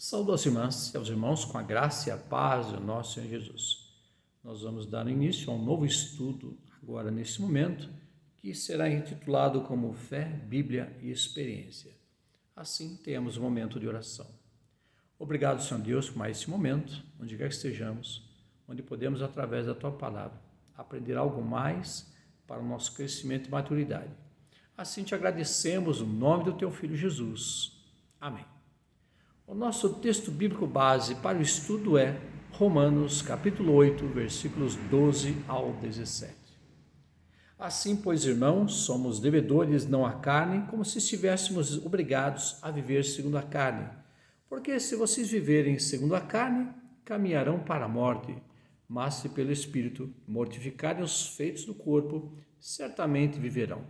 Saúdo as irmãs e aos irmãos com a graça e a paz do nosso Senhor Jesus. Nós vamos dar início a um novo estudo agora nesse momento, que será intitulado como Fé, Bíblia e Experiência. Assim, temos um momento de oração. Obrigado, Senhor Deus, por mais esse momento, onde quer que estejamos, onde podemos, através da Tua Palavra, aprender algo mais para o nosso crescimento e maturidade. Assim te agradecemos no nome do Teu Filho Jesus. Amém. O nosso texto bíblico base para o estudo é Romanos capítulo 8, versículos 12 ao 17. Assim, pois, irmãos, somos devedores não à carne, como se estivéssemos obrigados a viver segundo a carne. Porque se vocês viverem segundo a carne, caminharão para a morte. Mas se pelo Espírito mortificarem os feitos do corpo, certamente viverão.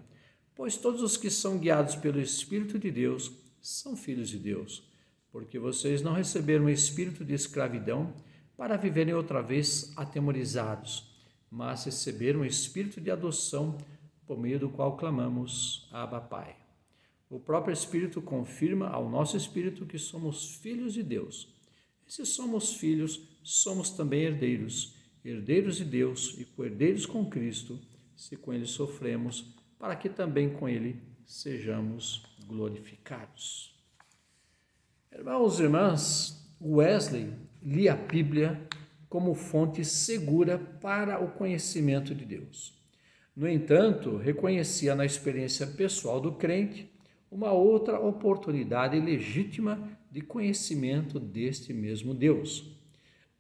Pois todos os que são guiados pelo Espírito de Deus são filhos de Deus. Porque vocês não receberam o espírito de escravidão para viverem outra vez atemorizados, mas receberam o espírito de adoção, por meio do qual clamamos, Abba, Pai. O próprio Espírito confirma ao nosso espírito que somos filhos de Deus. E se somos filhos, somos também herdeiros, herdeiros de Deus e co-herdeiros com Cristo, se com Ele sofremos, para que também com Ele sejamos glorificados. Irmãos e irmãs, Wesley lia a Bíblia como fonte segura para o conhecimento de Deus. No entanto, reconhecia na experiência pessoal do crente uma outra oportunidade legítima de conhecimento deste mesmo Deus.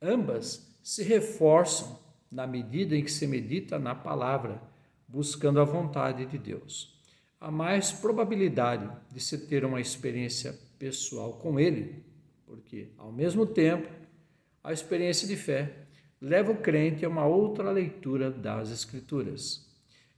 Ambas se reforçam na medida em que se medita na palavra, buscando a vontade de Deus. Há mais probabilidade de se ter uma experiência pessoal com Ele, porque, ao mesmo tempo, a experiência de fé leva o crente a uma outra leitura das Escrituras.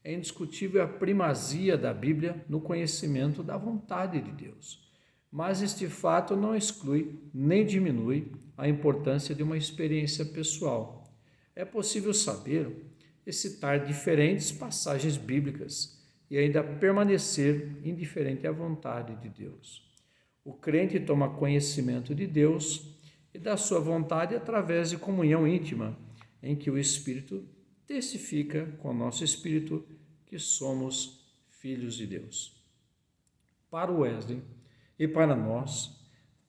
É indiscutível a primazia da Bíblia no conhecimento da vontade de Deus, mas este fato não exclui nem diminui a importância de uma experiência pessoal. É possível saber e citar diferentes passagens bíblicas e ainda permanecer indiferente à vontade de Deus. O crente toma conhecimento de Deus e da sua vontade através de comunhão íntima, em que o Espírito testifica com o nosso espírito que somos filhos de Deus. Para Wesley e para nós,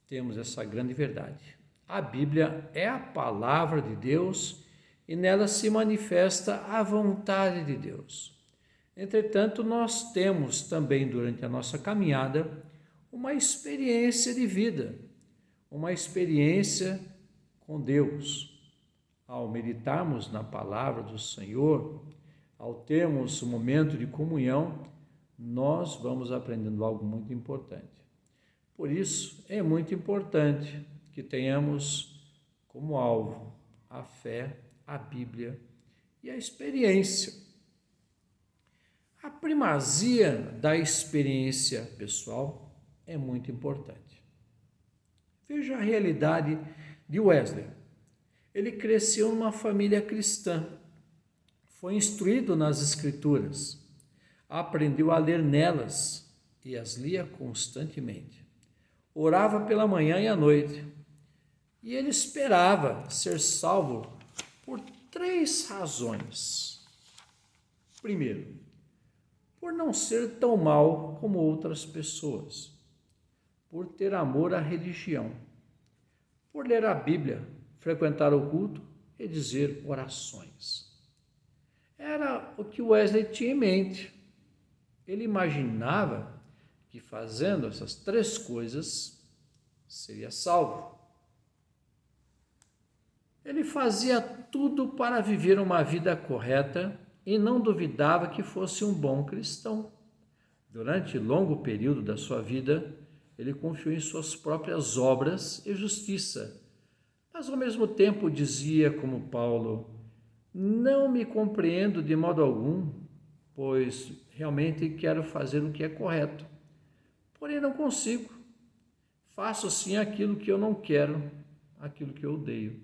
temos essa grande verdade. A Bíblia é a palavra de Deus e nela se manifesta a vontade de Deus. Entretanto, nós temos também durante a nossa caminhada uma experiência de vida, uma experiência com Deus. Ao meditarmos na palavra do Senhor, ao termos um momento de comunhão, nós vamos aprendendo algo muito importante. Por isso, é muito importante que tenhamos como alvo a fé, a Bíblia e a experiência. A primazia da experiência pessoal é muito importante. Veja a realidade de Wesley. Ele cresceu numa família cristã, foi instruído nas Escrituras, aprendeu a ler nelas e as lia constantemente. Orava pela manhã e à noite, e ele esperava ser salvo por 3 razões. Primeiro, por não ser tão mal como outras pessoas, por ter amor à religião, por ler a Bíblia, frequentar o culto e dizer orações. Era o que Wesley tinha em mente. Ele imaginava que fazendo essas 3 coisas seria salvo. Ele fazia tudo para viver uma vida correta e não duvidava que fosse um bom cristão. Durante longo período da sua vida, ele confiou em suas próprias obras e justiça, mas ao mesmo tempo dizia como Paulo: não me compreendo de modo algum, pois realmente quero fazer o que é correto, porém não consigo. Faço sim aquilo que eu não quero, aquilo que eu odeio,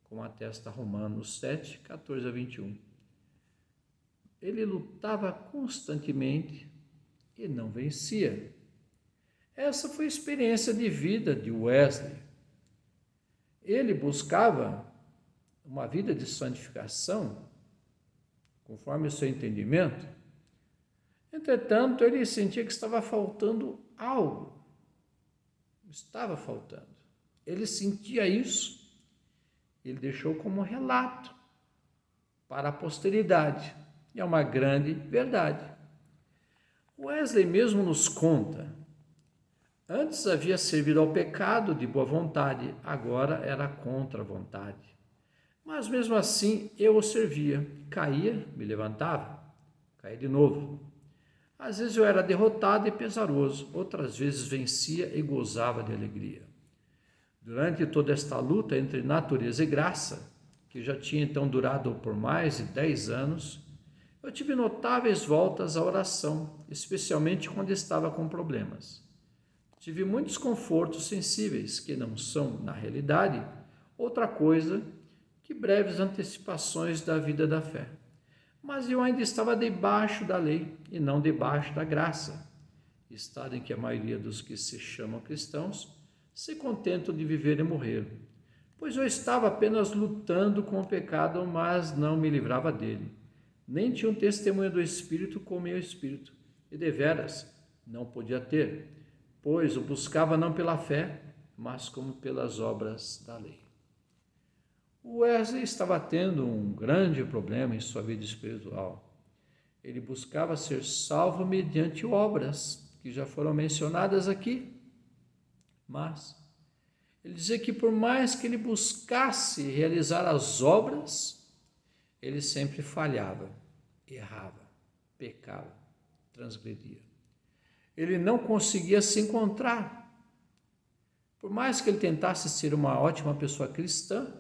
como atesta Romanos 7, 14 a 21. Ele lutava constantemente e não vencia. Essa foi a experiência de vida de Wesley. ele buscava uma vida de santificação, conforme o seu entendimento. Entretanto, ele sentia que estava faltando algo. Estava faltando. Ele sentia isso. Ele deixou como relato para a posteridade. E é uma grande verdade. Wesley mesmo nos conta: antes havia servido ao pecado de boa vontade, agora era contra a vontade. Mas mesmo assim eu o servia. Caía, me levantava, caía de novo. Às vezes eu era derrotado e pesaroso, outras vezes vencia e gozava de alegria. Durante toda esta luta entre natureza e graça, que já tinha então durado por mais de 10 anos, eu tive notáveis voltas à oração, especialmente quando estava com problemas. Tive muitos confortos sensíveis, que não são, na realidade, outra coisa que breves antecipações da vida da fé. Mas eu ainda estava debaixo da lei e não debaixo da graça, estado em que a maioria dos que se chamam cristãos se contentam de viver e morrer, pois eu estava apenas lutando com o pecado, mas não me livrava dele. Nem tinha um testemunho do Espírito com o meu espírito, e deveras não podia ter, pois o buscava não pela fé, mas como pelas obras da lei. Wesley estava tendo um grande problema em sua vida espiritual. Ele buscava ser salvo mediante obras, que já foram mencionadas aqui. Mas ele dizia que por mais que ele buscasse realizar as obras, ele sempre falhava, errava, pecava, transgredia. Ele não conseguia se encontrar. Por mais que ele tentasse ser uma ótima pessoa cristã,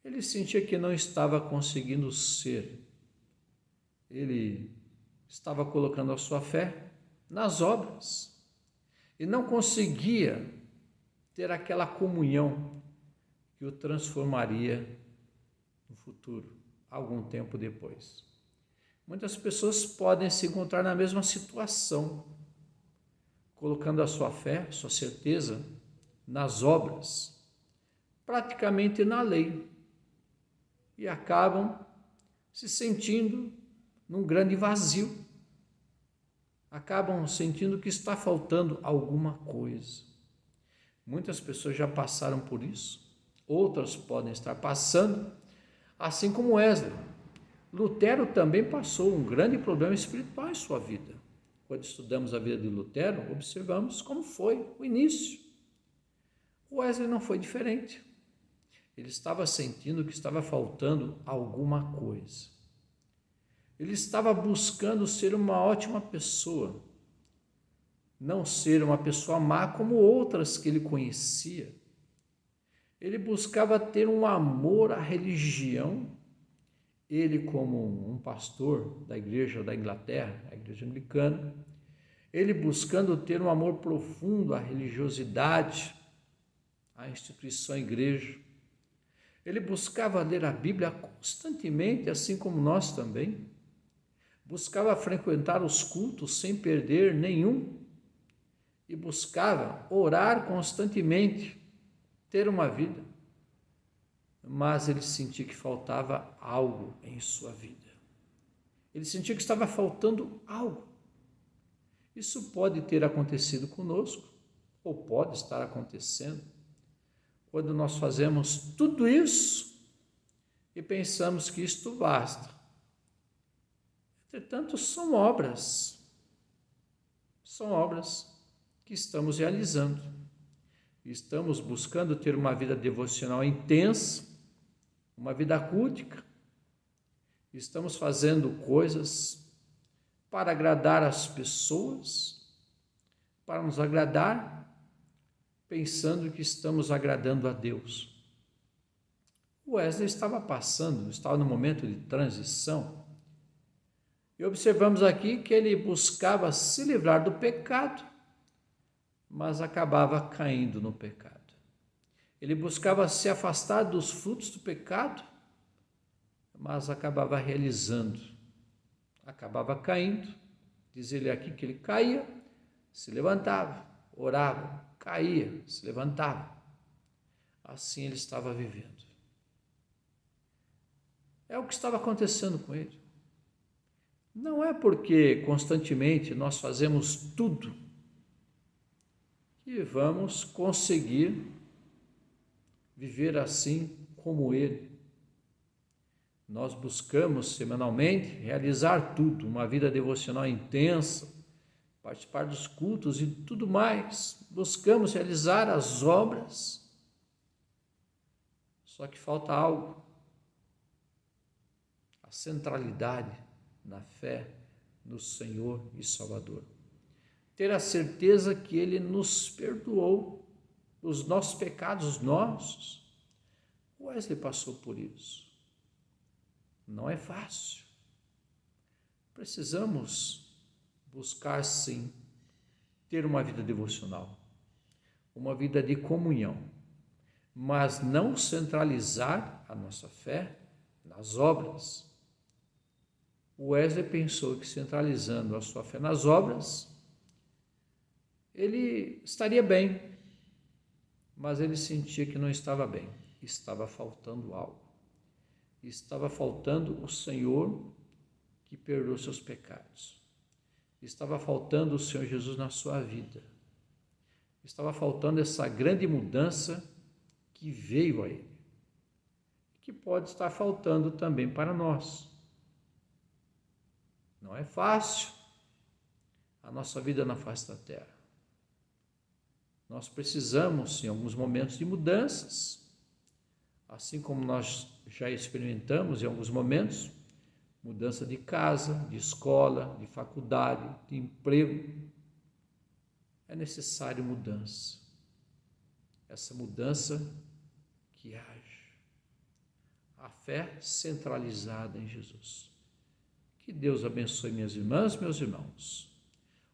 ele sentia que não estava conseguindo ser. Ele estava colocando a sua fé nas obras e não conseguia ter aquela comunhão que o transformaria no futuro, algum tempo depois. Muitas pessoas podem se encontrar na mesma situação, colocando a sua fé, sua certeza nas obras, praticamente na lei, e acabam se sentindo num grande vazio, acabam sentindo que está faltando alguma coisa. Muitas pessoas já passaram por isso, outras podem estar passando, assim como Wesley. Lutero também passou um grande problema espiritual em sua vida. Quando estudamos a vida de Lutero, observamos como foi o início. Wesley não foi diferente. Ele estava sentindo que estava faltando alguma coisa. Ele estava buscando ser uma ótima pessoa, não ser uma pessoa má como outras que ele conhecia. Ele buscava ter um amor à religião. Ele, como um pastor da igreja da Inglaterra, a igreja anglicana, ele buscando ter um amor profundo à religiosidade, à instituição igreja. Ele buscava ler a Bíblia constantemente, assim como nós também. Buscava frequentar os cultos sem perder nenhum. E buscava orar constantemente, ter uma vida. Mas ele sentia que faltava algo em sua vida. Ele sentia que estava faltando algo. Isso pode ter acontecido conosco, ou pode estar acontecendo, quando nós fazemos tudo isso e pensamos que isto basta. Entretanto, são obras que estamos realizando. Estamos buscando ter uma vida devocional intensa, uma vida cultica. Estamos fazendo coisas para agradar as pessoas, para nos agradar, pensando que estamos agradando a Deus. Wesley estava no momento de transição. E observamos aqui que ele buscava se livrar do pecado, mas acabava caindo no pecado. Ele buscava se afastar dos frutos do pecado, mas acabava realizando, acabava caindo. Diz ele aqui que ele caía, se levantava, orava, caía, se levantava. assim ele estava vivendo. É o que estava acontecendo com ele. Não é porque constantemente nós fazemos tudo que vamos conseguir viver assim como ele. Nós buscamos semanalmente realizar tudo, uma vida devocional intensa, participar dos cultos e tudo mais. Buscamos realizar as obras, só que falta algo. A centralidade na fé no Senhor e Salvador. Ter a certeza que Ele nos perdoou os nossos pecados nossos. Wesley passou por isso. Não é fácil. Precisamos buscar, sim, ter uma vida devocional, uma vida de comunhão, mas não centralizar a nossa fé nas obras. Wesley pensou que centralizando a sua fé nas obras, ele estaria bem, mas ele sentia que não estava bem, estava faltando algo. Estava faltando o Senhor que perdoou seus pecados. Estava faltando o Senhor Jesus na sua vida. Estava faltando essa grande mudança que veio a ele, que pode estar faltando também para nós. Não é fácil a nossa vida na face da terra. Nós precisamos, em alguns momentos, de mudanças, assim como nós já experimentamos em alguns momentos, mudança de casa, de escola, de faculdade, de emprego. É necessário mudança. Essa mudança que age. A fé centralizada em Jesus. Que Deus abençoe minhas irmãs, meus irmãos.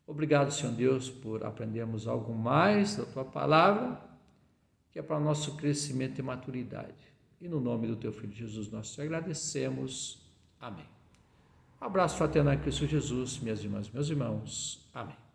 Obrigado, Senhor Deus, por aprendermos algo mais da Tua Palavra, que é para o nosso crescimento e maturidade. E no nome do Teu Filho Jesus, nós te agradecemos. Amém. Um abraço fraternal em Cristo Jesus, minhas irmãs, meus irmãos. Amém.